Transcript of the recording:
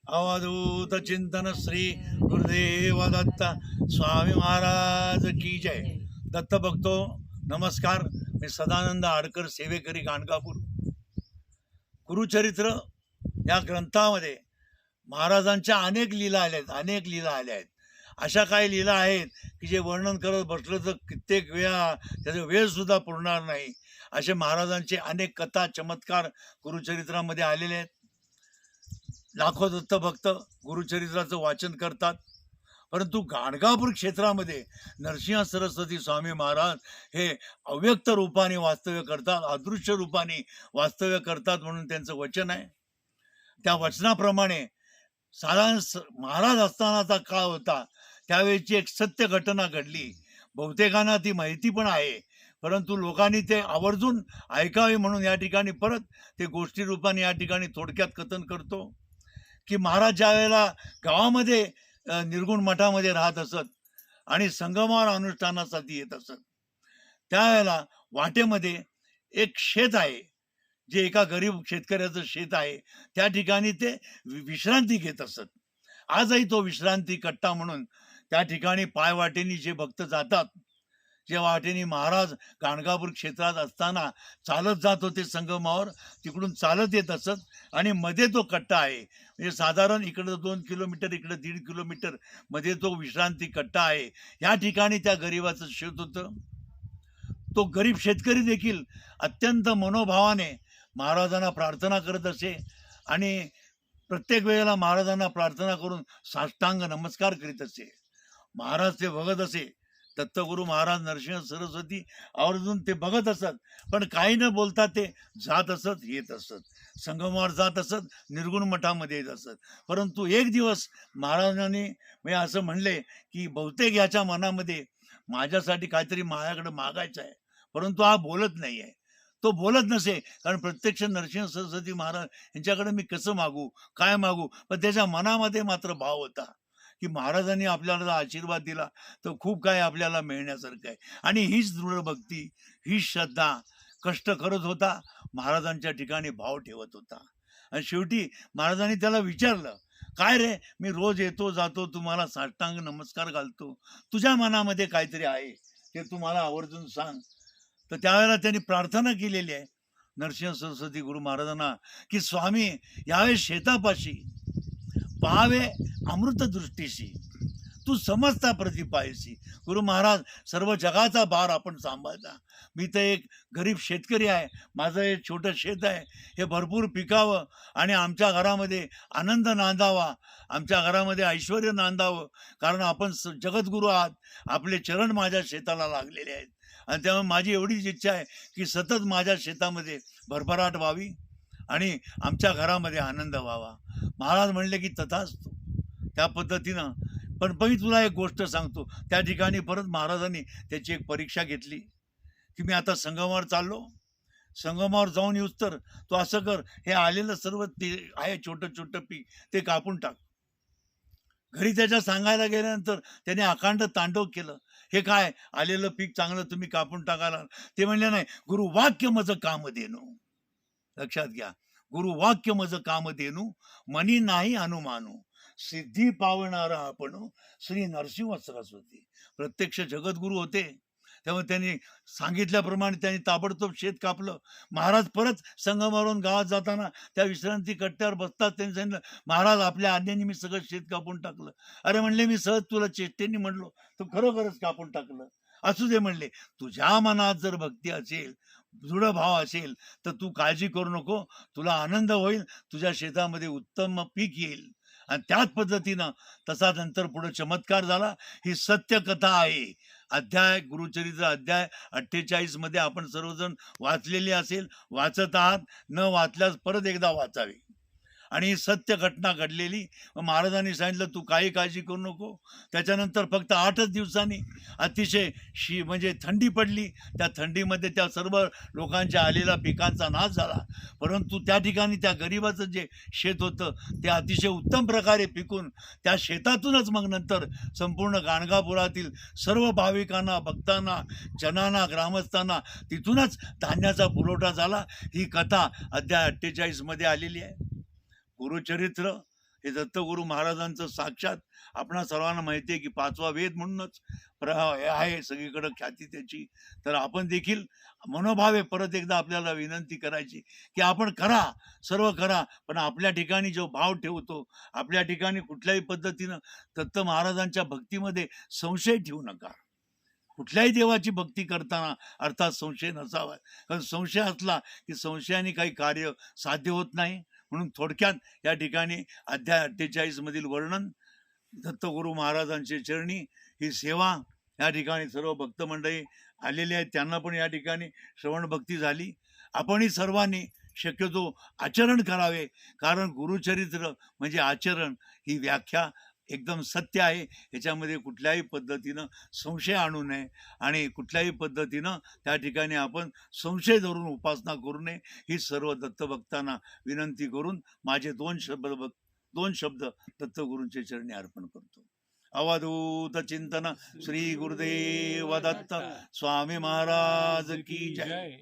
अवधूत चिंतन श्री गुरुदेव दत्त स्वामी महाराज की जय. दत्त भक्तो नमस्कार. मी सदानंद आडकर, सेवेकरी, गाणगापूर. गुरुचरित्र या ग्रंथामध्ये महाराजांच्या अनेक लीला आल्या आहेत. अशा काही लीला आहेत की जे वर्णन करत बसलं तर कित्येक वेळा त्याचा वेळ सुद्धा पुरणार नाही. असे महाराजांचे अनेक कथा चमत्कार गुरुचरित्रामध्ये आलेले आहेत. लाखो दत्त भक्त गुरुचरित्राचं वाचन करतात. परंतु गाणगापूर क्षेत्रामध्ये नरसिंह सरस्वती स्वामी महाराज हे अव्यक्त रूपाने वास्तव्य करतात, अदृश्य रूपाने वास्तव्य करतात म्हणून त्यांचं वचन आहे. त्या वचनाप्रमाणे साधारण महाराज असतानाचा काळ होता, त्यावेळेची एक सत्य घटना घडली. बहुतेकांना ती माहिती पण आहे, परंतु लोकांनी ते आवर्जून ऐकावे म्हणून या ठिकाणी परत ते गोष्टी रूपाने या ठिकाणी थोडक्यात कथन करतो की महाराज ज्या वेळेला गावामध्ये निर्गुण मठामध्ये राहत असत आणि संगमावर अनुष्ठानासाठी येत असत, त्यावेळेला वाटेमध्ये एक शेत आहे, जे एका गरीब शेतकऱ्याचं शेत आहे. त्या ठिकाणी ते विश्रांती घेत असत. आजही तो विश्रांती कट्टा म्हणून त्या ठिकाणी पायवाटेनी जे भक्त जातात, जे वाटेनी महाराज गाणगापूर क्षेत्रात असताना चालत जात होते संगमावर, तिकडून चालत येत असत आणि मध्ये तो कट्टा आहे. म्हणजे साधारण इकडं 2 किलोमीटर, इकडं 1.5 किलोमीटर मध्ये तो विश्रांती कट्टा आहे. या ठिकाणी त्या गरीबाचं शेत होतं. तो गरीब शेतकरी देखील अत्यंत मनोभावाने महाराजांना प्रार्थना करत असे आणि प्रत्येक वेळेला महाराजांना प्रार्थना करून साष्टांग नमस्कार करीत असे. महाराज ते बघत असे. दत्तगुरु महाराज नरसिंह सरस्वती आवर्जून ते बघत असत, पण काही न बोलता ते जात असत, येत असत, संगमावर जात असत, निर्गुण मठामध्ये येत असत. परंतु एक दिवस महाराजांनी असं म्हणले की बहुतेक याच्या मनामध्ये माझ्यासाठी काहीतरी माझ्याकडे मागायचं आहे, परंतु हा बोलत नाही आहे. तो बोलत नसे, कारण प्रत्यक्ष नरसिंह सरस्वती महाराज यांच्याकडे मी कसं मागू, काय मागू, पण त्याच्या मनामध्ये मात्र भाव होता की महाराजांनी आपल्याला आशीर्वाद दिला तर खूप काय आपल्याला मिळण्यासारखं आहे. आणि हीच दृढ भक्ती, हीच श्रद्धा कष्ट करत होता, महाराजांच्या ठिकाणी भाव ठेवत होता. आणि शेवटी महाराजांनी त्याला विचारलं, काय रे, मी रोज येतो जातो, तुम्हाला साष्टांग नमस्कार घालतो, तुझ्या मनामध्ये काहीतरी आहे ते तुम्हाला आवर्जून सांग. तर त्यावेळेला त्यांनी प्रार्थना केलेली आहे नरसिंह सरस्वती गुरु महाराजांना की स्वामी, यावेळेस शेतापाशी पाहावे अमृत दृष्टीशी, तू समजता प्रतिपायसी. गुरु महाराज, सर्व जगाचा भार आपण सांभाळता. मी तर एक गरीब शेतकरी आहे, माझं एक छोटं शेत आहे, हे भरपूर पिकावं आणि आमच्या घरामध्ये आनंद नांदावा, आमच्या घरामध्ये ऐश्वर नांदावं, कारण आपण जगद्गुरू आहात. आपले चरण माझ्या शेताला लागलेले आहेत आणि त्यामुळे माझी एवढीच इच्छा आहे की सतत माझ्या शेतामध्ये भरभराट व्हावी आणि आमच्या घरामध्ये आनंद व्हावा. महाराज म्हणले की तथास्तु. त्या पद्धतीनं पण मी तुला एक गोष्ट सांगतो. त्या ठिकाणी परत महाराजांनी त्याची एक परीक्षा घेतली की मी आता संगमावर चाललो, संगमावर जाऊन येऊस तर तू असं कर, हे आलेलं सर्व ते आहे छोटं छोटं पीक ते कापून टाक. घरी त्याच्या सांगायला गेल्यानंतर त्याने अखंड तांडव केलं. हे काय, आलेलं पीक चांगलं तुम्ही कापून टाकायला? ते म्हणले नाही, गुरु वाक्य मज काम देणू. लक्षात घ्या, गुरु वाक्य मज काम देणू, मनी नाही अनुमानू, सिद्धी पावणारा आपण श्री नरसिंह सरस्वती. प्रत्यक्ष जगद्गुरू होते, त्यामुळे त्यांनी सांगितल्याप्रमाणे त्यांनी ताबडतोब शेत कापलं. महाराज परत संगमावरून गावात जाताना त्या विश्रांती कट्ट्यावर बसतात. त्यांनी सांगितलं, महाराज आपल्या आज्ञेने मी सगळं शेत कापून टाकलं. अरे म्हणले, मी सहज तुला चेष्टेने म्हणलो, तू खरोखरच कापून टाकलं. असू दे म्हणले, तुझ्या मनात जर भक्ती असेल, दृढ भाव असेल तर तू काळजी करू नको, तुला आनंद होईल, तुझ्या शेतामध्ये उत्तम पीक येईल. आणि त्याच पद्धतीनं तसा नंतर पुढे चमत्कार झाला. ही सत्य कथा आहे. अध्याय गुरुचरित्र अध्याय 48 मध्ये आपण सर्वजण वाचलेली असेल, वाचत आहात, न वाचल्यास परत एकदा वाचावी. आणि ही सत्य घटना घडलेली. महाराजांनी सांगितलं, तू काही काळजी करू नको. त्याच्यानंतर फक्त 8च दिवसांनी अतिशय म्हणजे थंडी पडली. त्या थंडीमध्ये त्या सर्व लोकांच्या आलेला पिकांचा नाश झाला. परंतु त्या ठिकाणी त्या गरिबाचं जे शेत होतं ते अतिशय उत्तम प्रकारे पिकून त्या शेतातूनच मग नंतर संपूर्ण गाणगापुरातील सर्व भाविकांना, भक्तांना, जनांना, ग्रामस्थांना तिथूनच धान्याचा पुरवठा झाला. ही कथा अध्याय 48 मध्ये आलेली आहे. गुरुचरित्र हे दत्तगुरू महाराजांचं साक्षात आपणा सर्वांना माहिती आहे की 5वा वेद म्हणूनच हे आहे सगळीकडे ख्याती त्याची. तर आपण देखील मनोभाव आहे परत एकदा आपल्याला विनंती करायची की आपण करा, सर्व करा, पण आपल्या ठिकाणी जो भाव ठेवतो, आपल्या ठिकाणी कुठल्याही पद्धतीनं दत्त महाराजांच्या भक्तीमध्ये संशय ठेवू नका. कुठल्याही देवाची भक्ती करताना अर्थात संशय नसावा, कारण संशय असला की संशयाने काही कार्य साध्य होत नाही. म्हणून थोडक्यात या ठिकाणी अध्याय 48 मधील वर्णन, दत्तगुरू महाराजांचे चरणी ही सेवा, या ठिकाणी सर्व भक्त मंडळी आलेले आहेत, त्यांना पण या ठिकाणी श्रवण भक्ती झाली. आपणही सर्वांनी शक्यतो आचरण करावे, कारण गुरुचरित्र म्हणजे आचरण ही व्याख्या एकदम सत्य आहे. ह्याच्यामध्ये कुठल्याही पद्धतीनं संशय आणू नये आणि कुठल्याही पद्धतीनं त्या ठिकाणी आपण संशय धरून उपासना करू नये, ही सर्व दत्तभक्तांना विनंती करून माझे दोन शब्द दत्तगुरूंचे चरणी अर्पण करतो. अवधूत चिंतन श्री गुरुदेव दत्त स्वामी महाराज की जय.